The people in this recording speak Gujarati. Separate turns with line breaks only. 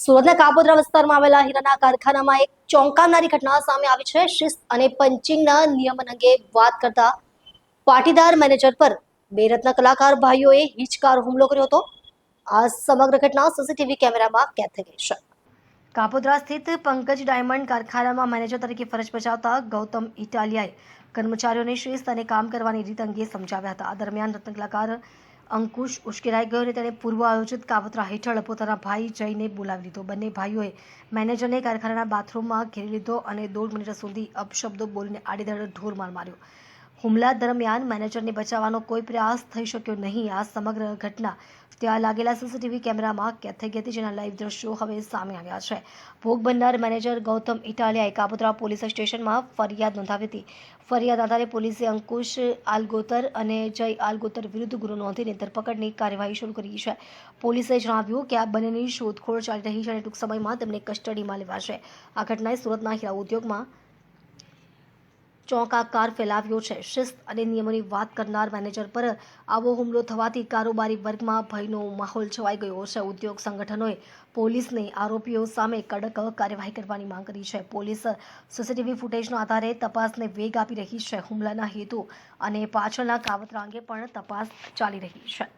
સુરતના કાપોદ્રા વિસ્તારમાં આવેલા હીરાના કારખાનામાં એક ચોંકાવનારી ઘટના સામે આવી છે। શિસ્ત અને પંચિંગના નિયમન અંગે વાત કરતા પાટીદાર મેનેજર પર બે રત્ન કલાકાર ભાઈઓએ હિચકારો હુમલો કર્યો હતો। આ સમગ્ર ઘટના સીસીટીવી કેમેરામાં કેદ થઈ ગઈ છે। કાપોદ્રા સ્થિત પંકજ ડાયમંડ કારખાનામાં મેનેજર તરીકે ફરજ બજાવતા ગૌતમ ઇટાલિયાએ કર્મચારીઓને શિસ્ત અને કામ કરવાની રીત અંગે સમજાવ્યા હતા। આ દરમિયાન રત્ન કલાકાર અંકુશ ઉશ્કેરાઈ ગયો અને તેણે પૂર્વ આયોજિત કાવતરા હેઠળ પોતાના ભાઈ જઈને બોલાવી લીધો। બંને ભાઈઓએ મેનેજરને કારખાનાના બાથરૂમમાં ઘેરી લીધો અને 1.5 મિનિટ સુધી અપશબ્દો બોલીને આડેધડ ઢોરમાર માર્યો। હુમલા દરમિયાન મેનેજરને બચાવવાનો કોઈ પ્રયાસ થઈ શક્યો નહીં। આ સમગ્ર ઘટના ત્યાં લાગેલા સીસીટીવી કેમેરામાં કેદ થઈ ગઈ હતી, જેના લાઈવ દ્રશ્યો હવે સામે આવ્યા છે। ભોગ બનનાર મેનેજર ગૌતમ ઇટાલિયાએ કાપોદ્રા પોલીસ સ્ટેશનમાં ફરિયાદ નોંધાવી હતી। ફરિયાદ આધારે પોલીસે અંકુશ આલગોતર અને જય આલગોતર વિરુદ્ધ ગુનો નોંધીને ધરપકડની કાર્યવાહી શરૂ કરી છે। પોલીસે જણાવ્યું કે આ બંનેની શોધખોળ ચાલી રહી છે અને ટૂંક સમયમાં તેમને કસ્ટડીમાં લેવાશે। આ ઘટનાએ સુરતના હીરા ઉદ્યોગમાં ચોંકાકાર ફેલાવ્યો છે। શિસ્ત અને નિયમોની વાત કરનાર મેનેજર પર આવો હુમલો થવાથી કારોબારી વર્ગમાં ભયનો માહોલ છવાઈ ગયો છે। ઉદ્યોગ સંગઠનોએ પોલીસને આરોપીઓ સામે કડક કાર્યવાહી કરવાની માંગ કરી છે। પોલીસ સીસીટીવી ફૂટેજના આધારે તપાસને વેગ આપી રહી છે। હુમલાના હેતુ અને પાછળના કાવતરા અંગે પણ તપાસ ચાલી રહી છે।